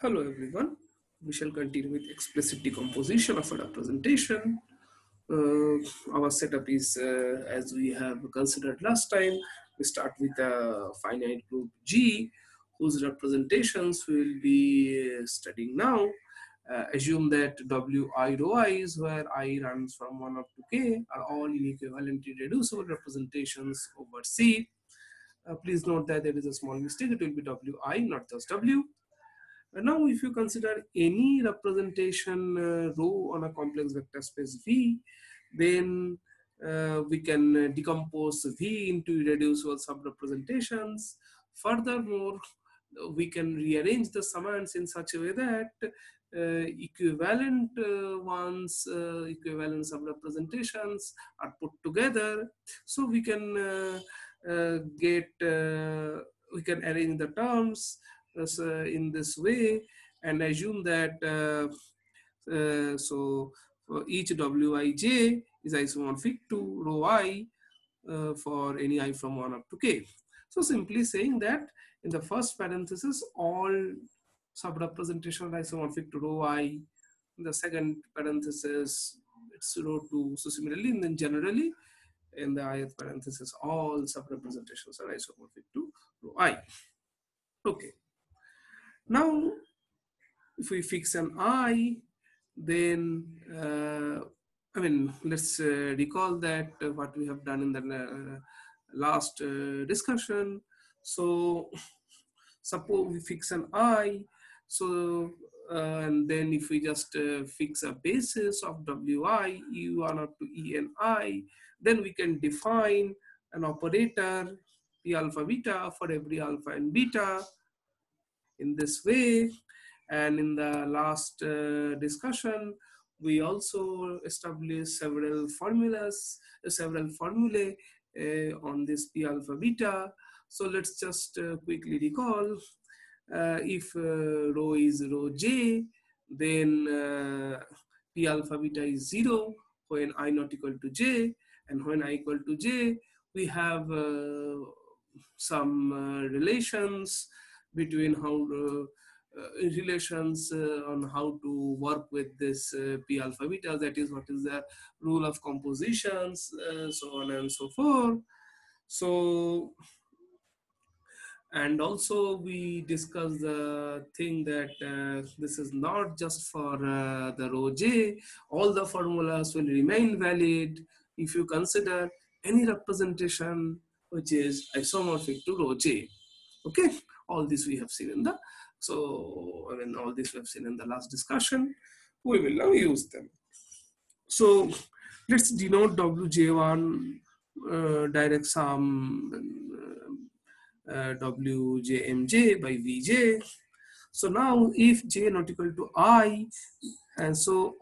Hello everyone. We shall continue with explicit decomposition of a representation. Our setup is as we have considered last time. We start with a finite group G, whose representations we will be studying now. Assume that Wi rho i's, where I runs from 1 up to k, are all inequivalently reducible representations over C. Please note that there is a small mistake. It will be Wi, not just W. Now, if you consider any representation rho on a complex vector space V, then we can decompose V into irreducible subrepresentations. Furthermore, we can rearrange the summands in such a way that equivalent equivalent subrepresentations are put together. So we can we can arrange the terms in this way and assume that so for each Wij is isomorphic to rho I for any I from 1 up to k. So simply saying that in the first parenthesis all subrepresentation are isomorphic to rho I. In the second parenthesis it's rho 2. So similarly, and then generally in the ith parenthesis all subrepresentations are isomorphic to rho I. Okay. Now, if we fix an I, then let's recall that what we have done in the last discussion. So, suppose we fix an I, so and then if we just fix a basis of Wi, E1 up to ENI, then we can define an operator P alpha beta for every alpha and beta in this way. And in the last discussion, we also established several formulae on this P alpha beta. So let's just quickly recall. If rho is rho j, then P alpha beta is 0 when I not equal to j, and when I equal to j, we have some relations between how relations on how to work with this P alpha beta, that is what is the rule of compositions, so on and so forth. So, and also we discussed the thing that this is not just for the rho j, all the formulas will remain valid if you consider any representation which is isomorphic to rho j. Okay, all this we have seen in the, so all this we have seen in the last discussion. We will now use them. So let's denote Wj1 direct sum Wjmj by Vj. So now if j not equal to I, and so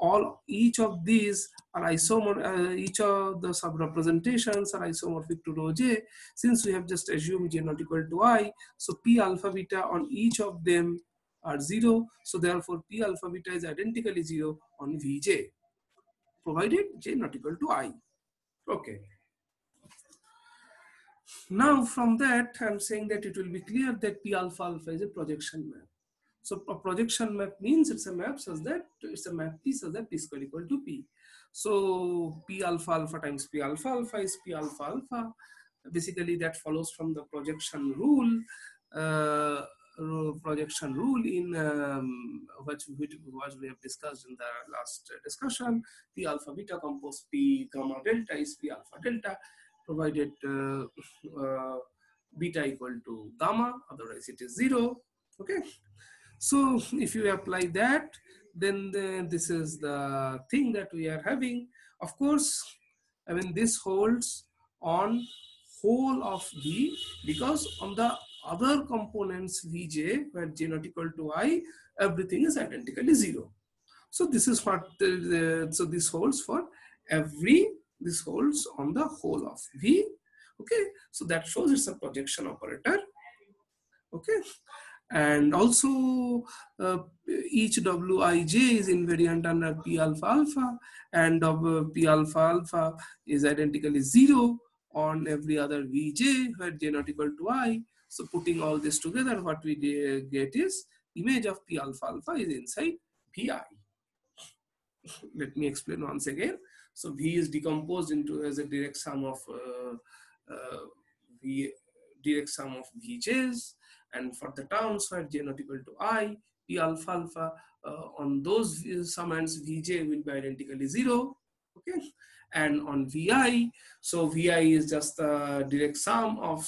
each of these are isomorphic, each of the sub-representations are isomorphic to rho j. Since we have just assumed j not equal to I, so P alpha beta on each of them are 0. So therefore P alpha beta is identically 0 on Vj, provided j not equal to I. Okay. Now from that, I'm saying that it will be clear that P alpha alpha is a projection map. So a projection map means it's a map such that it's a map P such that P square equal to P. So P alpha alpha times P alpha alpha is P alpha alpha. Basically that follows from the projection rule. Projection rule in which we have discussed in the last discussion. P alpha beta compose P gamma delta is P alpha delta, provided beta equal to gamma, otherwise it is 0. Okay. So if you apply that, then this is the thing that we are having. Of course, I mean this holds on whole of V, because on the other components Vj, where j not equal to I, everything is identically 0. So this is what so this holds for every, this holds on the whole of V. Okay, so that shows it's a projection operator. Okay, and also each Wij is invariant under P alpha alpha, and P alpha alpha is identically 0 on every other Vj where j not equal to I. So putting all this together, what we get is image of P alpha alpha is inside Vi. Let me explain once again. So V is decomposed into as a direct sum of V direct sum of Vj's, and for the terms where j not equal to I, P alpha alpha on those summands Vj will be identically 0. Okay, and on Vi, so Vi is just the direct sum of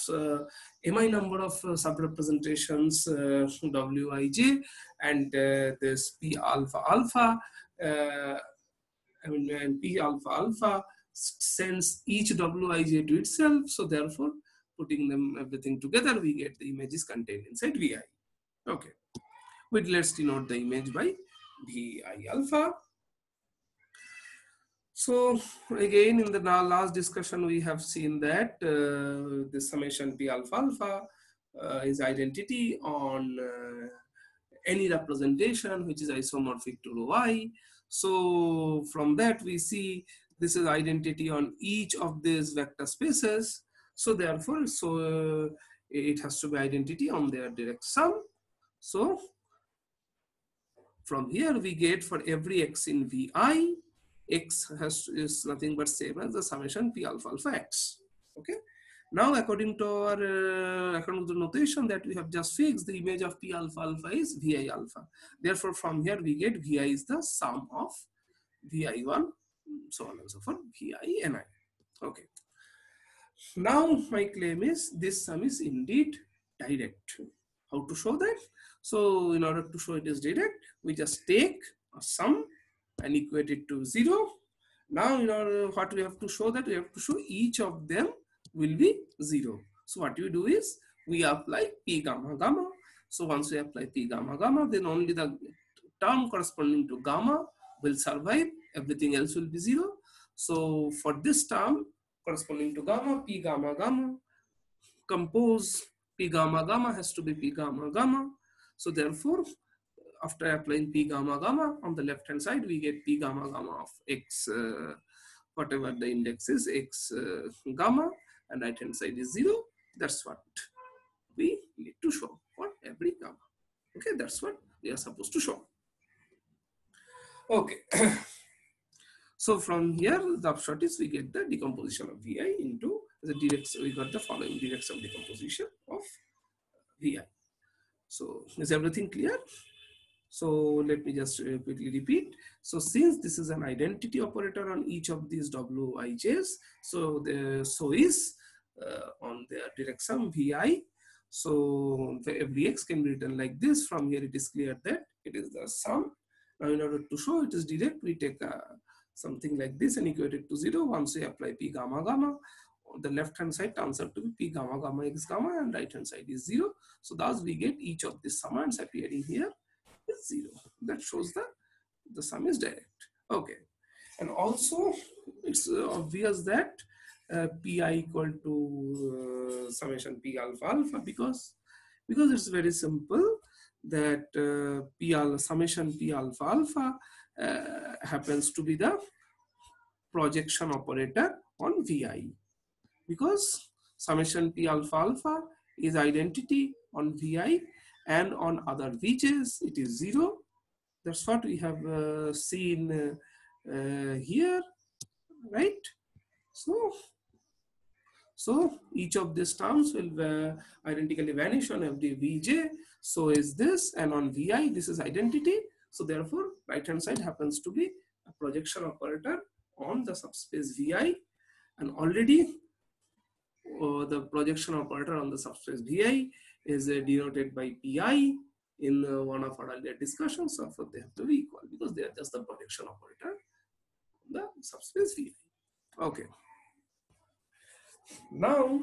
mi number of sub-representations Wij, and this P alpha alpha and P alpha alpha sends each Wij to itself. So therefore, putting them everything together, we get the images contained inside Vi. Okay, but let's denote the image by Vi alpha. So again, in the last discussion, we have seen that the summation P alpha alpha is identity on any representation which is isomorphic to rho I. So from that we see this is identity on each of these vector spaces. So therefore, it has to be identity on their direct sum. So from here we get for every x in Vi, x is nothing but same as the summation P alpha alpha x. Okay. Now, according to the notation that we have just fixed, the image of P alpha alpha is Vi alpha. Therefore, from here we get Vi is the sum of Vi1, so on and so forth, Vi Ni. Okay. Now, my claim is this sum is indeed direct. How to show that? So, in order to show it is direct, we just take a sum and equate it to 0. Now, in order what we have to show that we have to show each of them will be 0. So what we do is we apply P gamma gamma. So once we apply P gamma gamma, then only the term corresponding to gamma will survive. Everything else will be 0. So for this term corresponding to gamma, P gamma gamma, compose P gamma gamma has to be P gamma gamma. So therefore, after applying P gamma gamma, on the left hand side we get P gamma gamma of x, whatever the index is, x gamma, and right hand side is 0. That's what we need to show for every gamma. Okay, that's what we are supposed to show. Okay. So from here, the upshot is we get the decomposition of Vi into the direct. We got the following direct sum decomposition of Vi. So is everything clear? So let me just quickly repeat. So since this is an identity operator on each of these Wij's, so is on their direct sum Vi. So every x can be written like this. From here it is clear that it is the sum. Now in order to show it is direct, we take something like this and equate it to 0. Once we apply P gamma gamma, the left hand side turns out to be P gamma gamma x gamma, and right hand side is 0. So thus we get each of these summands appearing here is 0. That shows that the sum is direct. Okay. And also it's obvious that Pi equal to summation P alpha alpha, because it's very simple that summation P alpha alpha happens to be the projection operator on Vi, because summation P alpha alpha is identity on Vi, and on other Vj's it is 0. That's what we have seen here, right? So each of these terms will identically vanish on every Vj. So is this, and on Vi this is identity. So therefore right hand side happens to be a projection operator on the subspace Vi, and already the projection operator on the subspace Vi is denoted by Pi in one of our earlier discussions. So they have to be equal because they are just the projection operator on the subspace Vi. Okay. Now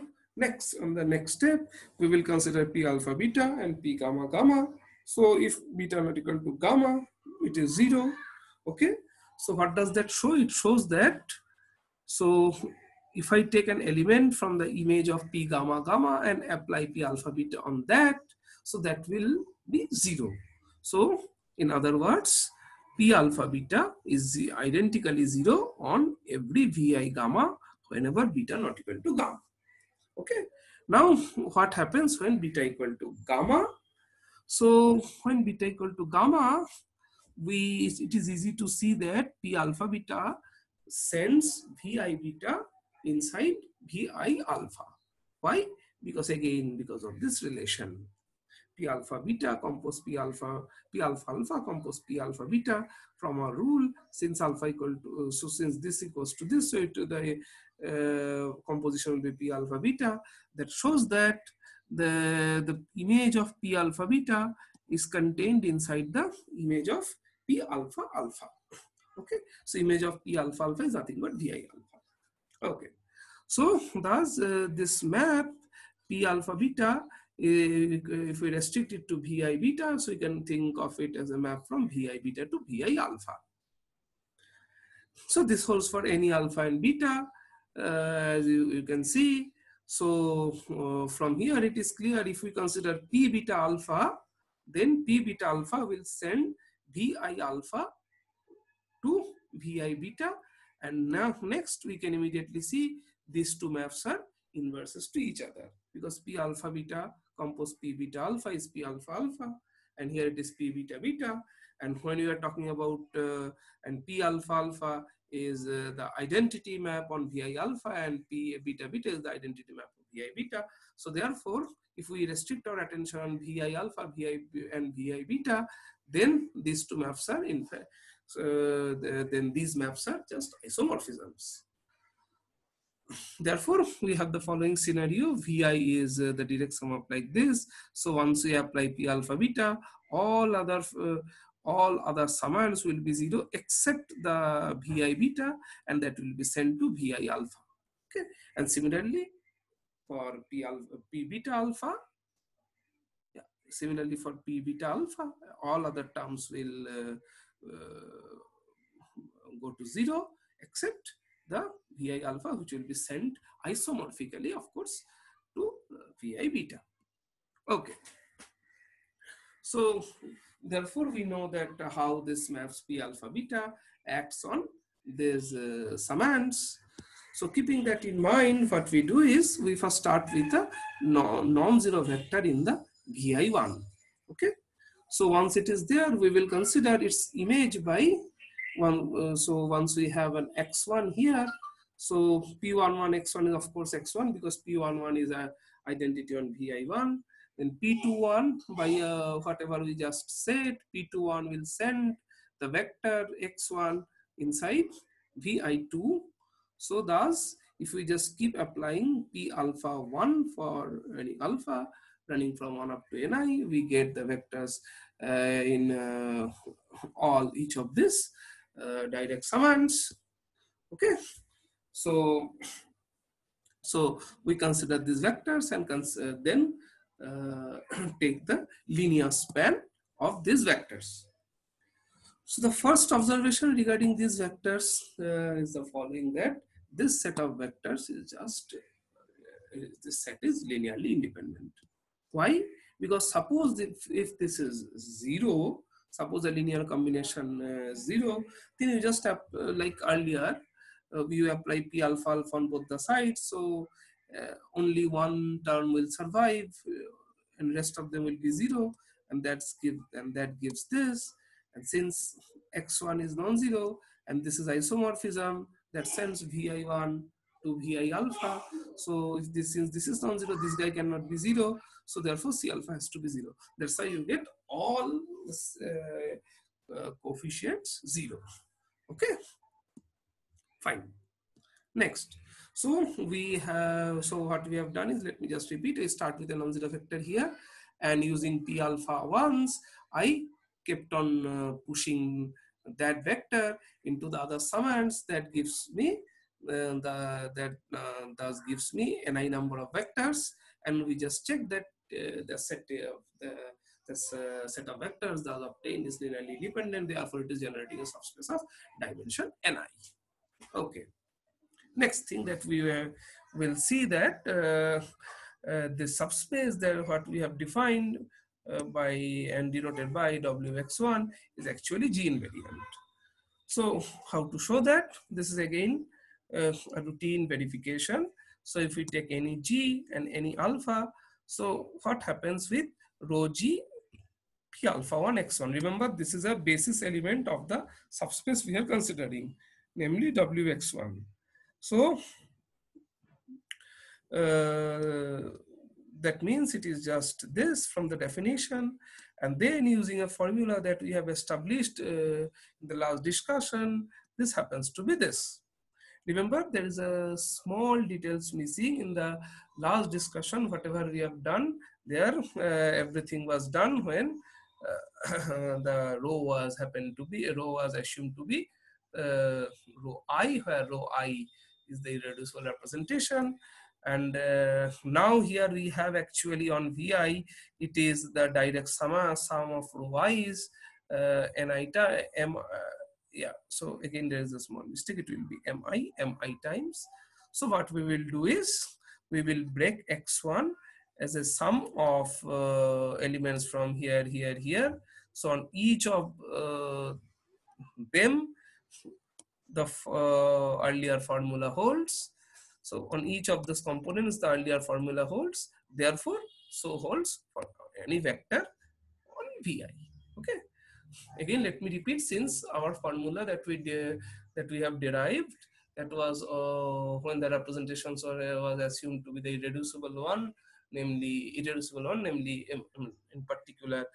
on the next step we will consider P alpha beta and P gamma gamma. So if beta not equal to gamma, it is 0. Okay. So what does that show? It shows that, so if I take an element from the image of P gamma gamma and apply P alpha beta on that, so that will be 0. So in other words, P alpha beta is identically 0 on every Vi gamma whenever beta not equal to gamma. Okay. Now what happens when beta equal to gamma? So when beta equal to gamma, it is easy to see that P alpha beta sends Vi beta inside Vi alpha. Why? Because again, because of this relation. P alpha beta compose P alpha alpha compose P alpha beta from our rule, since alpha equal to, so since this equals to this, so the composition will be P alpha beta. That shows that the image of P alpha beta is contained inside the image of P alpha alpha. Okay, so image of P alpha alpha is nothing but Vi alpha. Okay, so thus this map P alpha beta, if we restrict it to Vi beta, so you can think of it as a map from Vi beta to Vi alpha. So this holds for any alpha and beta, as you can see. So from here it is clear, if we consider P beta alpha, then P beta alpha will send Vi alpha to Vi beta, and now next we can immediately see these two maps are inverses to each other, because P alpha beta compose P beta alpha is P alpha alpha, and here it is P beta beta. And when we are talking about and P alpha alpha is the identity map on Vi alpha, and P beta beta is the identity map of Vi beta. So therefore, if we restrict our attention on Vi alpha, and Vi beta, then these two maps are in fact, then these maps are just isomorphisms. Therefore, we have the following scenario. Vi is the direct sum up like this. So once we apply P alpha beta, all other summands will be 0 except the Vi beta, and that will be sent to Vi alpha. Okay, and similarly for P beta alpha. Similarly for P beta alpha, all other terms will go to 0 except the Vi alpha, which will be sent isomorphically, of course, to Vi beta. Okay. So therefore we know that how this maps P alpha beta acts on these summands. So keeping that in mind, what we do is we first start with a non-zero vector in the Vi1. Okay. So once it is there, we will consider its image by one. So once we have an x1 here, so P11 x1 is of course x1, because P11 is an identity on Vi1. Then P21 by whatever we just said, P21 will send the vector x1 inside Vi2. So thus, if we just keep applying P alpha 1 for any alpha running from 1 up to Ni, we get the vectors in each of these direct summands. Okay, so we consider these vectors and then take the linear span of these vectors. So the first observation regarding these vectors is the following, that this set of vectors is just this set is linearly independent. Why? Because suppose if this is 0, suppose a linear combination 0, then you just have like earlier you apply P alpha alpha on both the sides, so only one term will survive and rest of them will be 0, and that gives this. And since x1 is non-zero and this is isomorphism, that sends Vi1 to Vi alpha. So if since this is non-zero, this guy cannot be 0. So therefore C alpha has to be 0. That's why you get all coefficients 0. Okay, fine. Next, so what we have done is, let me just repeat. I start with a non-zero vector here, and using P alpha 1s, I kept on pushing that vector into the other summands. That gives me thus gives me Ni number of vectors, and we just check that the set of set of vectors thus obtained is linearly dependent. Therefore, it is generating a subspace of dimension Ni. Okay. Next thing that we will see that the subspace that what we have defined by and denoted by Wx1 is actually G invariant. So how to show that? This is again a routine verification. So if we take any G and any alpha, so what happens with rho G P alpha 1 x1. Remember, this is a basis element of the subspace we are considering, namely Wx1. So that means it is just this from the definition, and then using a formula that we have established in the last discussion, this happens to be this. Remember, there is a small details missing in the last discussion. Whatever we have done there, everything was done when the row was happened to be, a row was assumed to be row I, where row I is the irreducible representation. And now here we have actually on Vi, it is the direct sum of row i's, ni m. Yeah, so again there is a small mistake, it will be mi times. So what we will do is we will break x1 as a sum of elements from here, here, here. So on each of them, the earlier formula holds. So on each of these components, the earlier formula holds. Therefore, so holds for any vector on Vi. Okay. Again, let me repeat, since our formula that we have derived, that was when the representations was assumed to be the irreducible one, namely in particular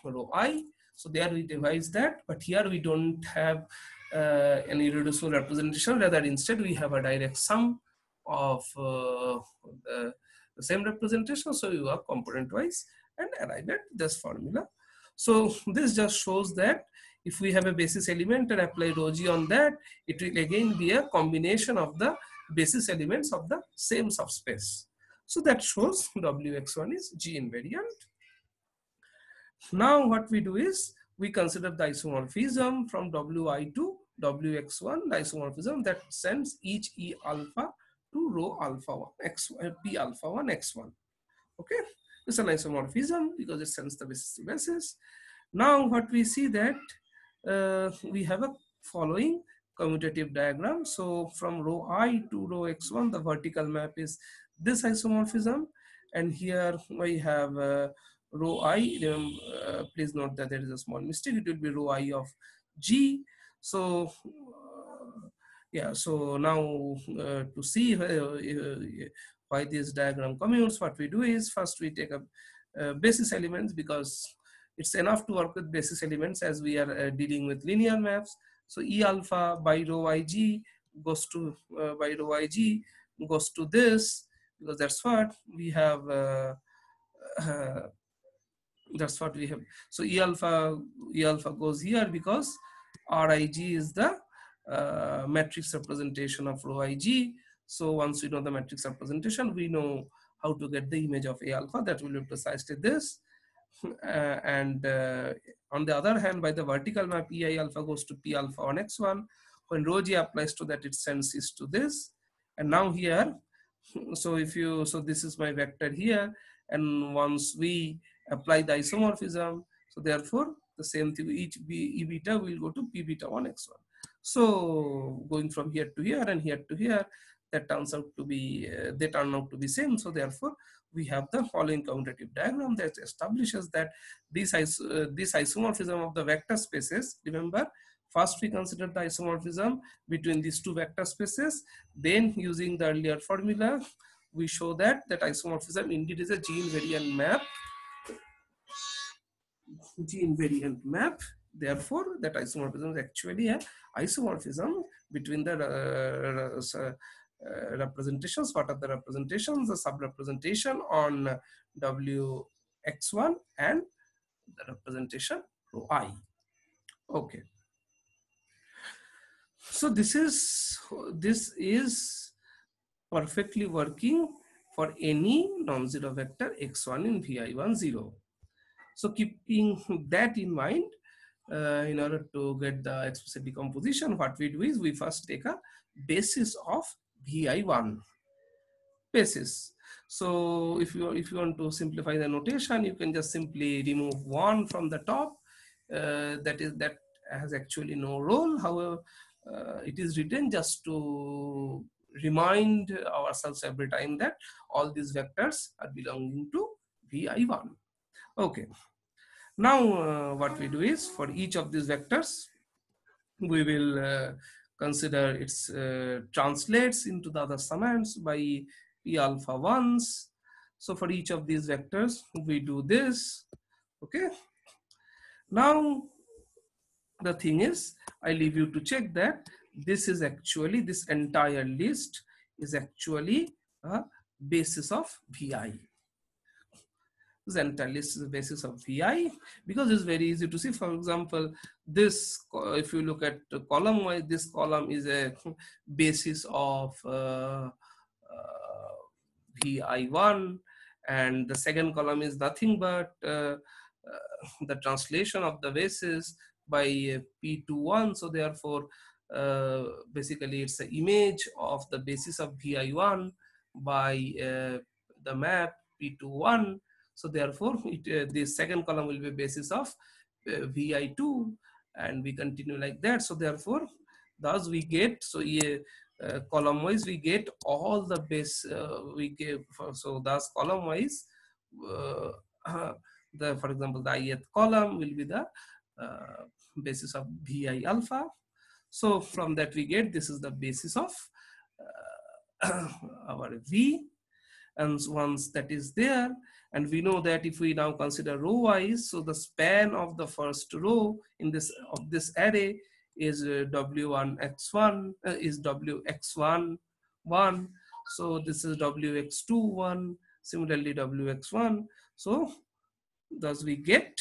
row I. So there we devise that, but here we don't have an irreducible representation. Rather, instead we have a direct sum of the same representation. So you work component wise and arrive at this formula. So this just shows that if we have a basis element and apply rho g on that, it will again be a combination of the basis elements of the same subspace. So that shows Wx1 is G invariant. Now what we do is we consider the isomorphism from Wi to Wx1, the isomorphism that sends each E alpha to rho alpha 1 x, P alpha 1 x1. Okay, it's an isomorphism because it sends the basis to basis. Now what we see that we have a following commutative diagram. So from row I to row x1, the vertical map is this isomorphism, and here we have row I. Please note that there is a small mistake. It will be row I of G. So yeah, so now to see why this diagram commutes, what we do is first we take a basis elements, because it's enough to work with basis elements as we are dealing with linear maps. So E alpha by rho Ig goes to by rho Ig goes to this, because that's what we have. That's what we have. So E alpha goes here because Rij is the matrix representation of rho Ig. So once we know the matrix representation, we know how to get the image of A alpha. That will be precisely this. And on the other hand, by the vertical map, Ei alpha goes to P alpha on x1. When rho g applies to that, it sends is to this. And now here, so this is my vector here, and once we apply the isomorphism, so therefore the same thing, each E beta will go to P beta 1 x1. So going from here to here and here to here, that turns out to be they turn out to be same. So therefore we have the following commutative diagram that establishes that this isomorphism of the vector spaces. Remember, first we consider the isomorphism between these two vector spaces. Then using the earlier formula, we show that isomorphism indeed is a G invariant map. G invariant map. Therefore, that isomorphism is actually a isomorphism between the representations. What are the representations? The sub-representation on Wx1 and the representation rho I. Okay. So this is perfectly working for any non-zero vector x1 in Vi1 0. So keeping that in mind, in order to get the explicit decomposition, what we do is we first take a basis of Vi1 basis. So if you want to simplify the notation, you can just simply remove 1 from the top. That has actually no role. However, it is written just to remind ourselves every time that all these vectors are belonging to Vi1. Okay. Now what we do is, for each of these vectors we will consider its translates into the other summands by p alpha ones. So for each of these vectors we do this. Okay, now the thing is, I leave you to check that this is actually, this entire list is actually a basis of vi. This entire list is the basis of vi, because it's very easy to see. For example, this, if you look at column wise, this column is a basis of vi1, and the second column is nothing but the translation of the basis by p21. So therefore basically it's an image of the basis of vi1 by the map p21. So therefore the second column will be basis of vi2, and we continue like that. So therefore thus we get, so column wise we get all the base we give. So thus column wise the, for example, the ith column will be the basis of vi alpha. So from that we get, this is the basis of our v. And once that is there, and we know that if we now consider row wise, so the span of the first row in this, of this array is w1x1 is wx1 1. So this is wx2 1, similarly wx1. So thus we get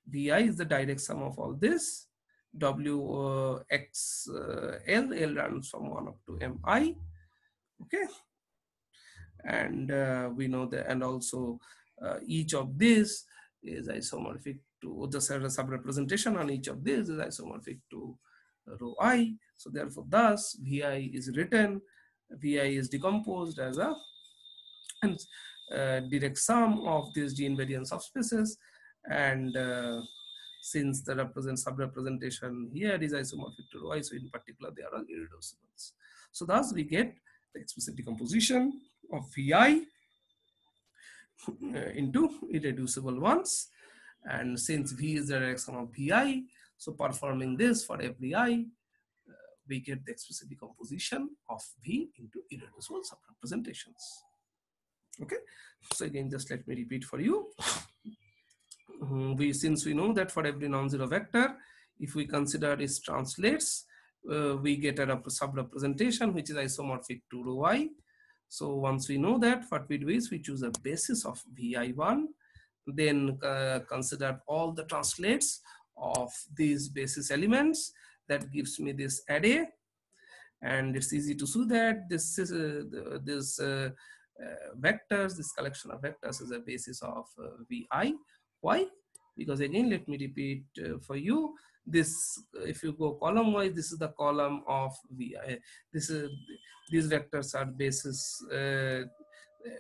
vi is the direct sum of all this. Wxl, L runs from 1 up to mi. Okay, and we know that, and also each of these is isomorphic to the sub-representation on each of these is isomorphic to row I. So therefore thus vi is written, vi is decomposed as a direct sum of these G invariant subspaces, and since the sub-representation here is isomorphic to rho I, so in particular they are all irreducibles. So thus we get the explicit decomposition of vi into irreducible ones, and since v is the direct sum of vi, so performing this for every I, we get the explicit decomposition of v into irreducible sub-representations. Okay, so again just let me repeat for you. Since we know that for every non-zero vector, if we consider its translates, we get a sub-representation which is isomorphic to rho I. So once we know that, what we do is we choose a basis of vi1, then consider all the translates of these basis elements. That gives me this array, and it's easy to see that this is vectors, this collection of vectors is a basis of vi. Why? Because again, let me repeat for you. This, if you go column wise, this is the column of vi. This is, these vectors are basis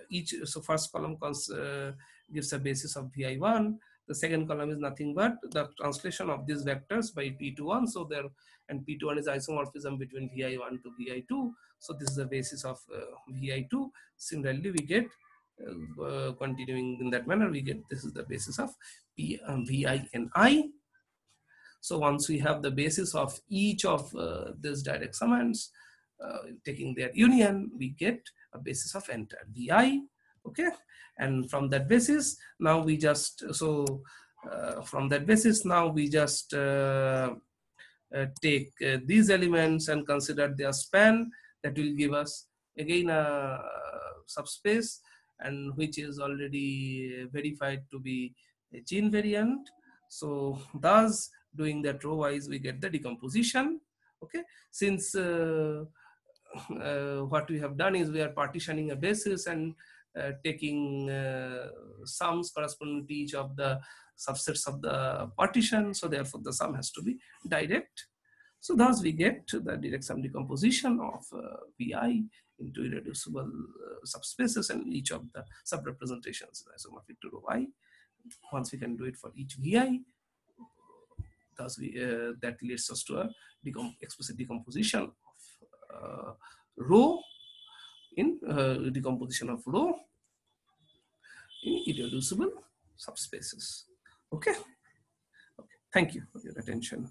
each. So first column gives a basis of vi1. The second column is nothing but the translation of these vectors by p21. So there, and p21 is isomorphism between vi1 to vi2. So this is the basis of vi2. Similarly, we get continuing in that manner, we get this is the basis of vi and I. So once we have the basis of each of these direct summands, taking their union, we get a basis of entire vi. Okay, and from that basis, now we just from that basis, now we just take these elements and consider their span. That will give us again a subspace, and which is already verified to be a G invariant. So thus doing that row wise, we get the decomposition. Okay, since what we have done is we are partitioning a basis and taking sums corresponding to each of the subsets of the partition. So therefore the sum has to be direct. So thus we get the direct sum decomposition of vi into irreducible subspaces, and each of the sub-representations is isomorphic to rho I. Once we can do it for each vi, thus we that leads us to a explicit decomposition of rho in decomposition of rho in irreducible subspaces. Okay. Thank you for your attention.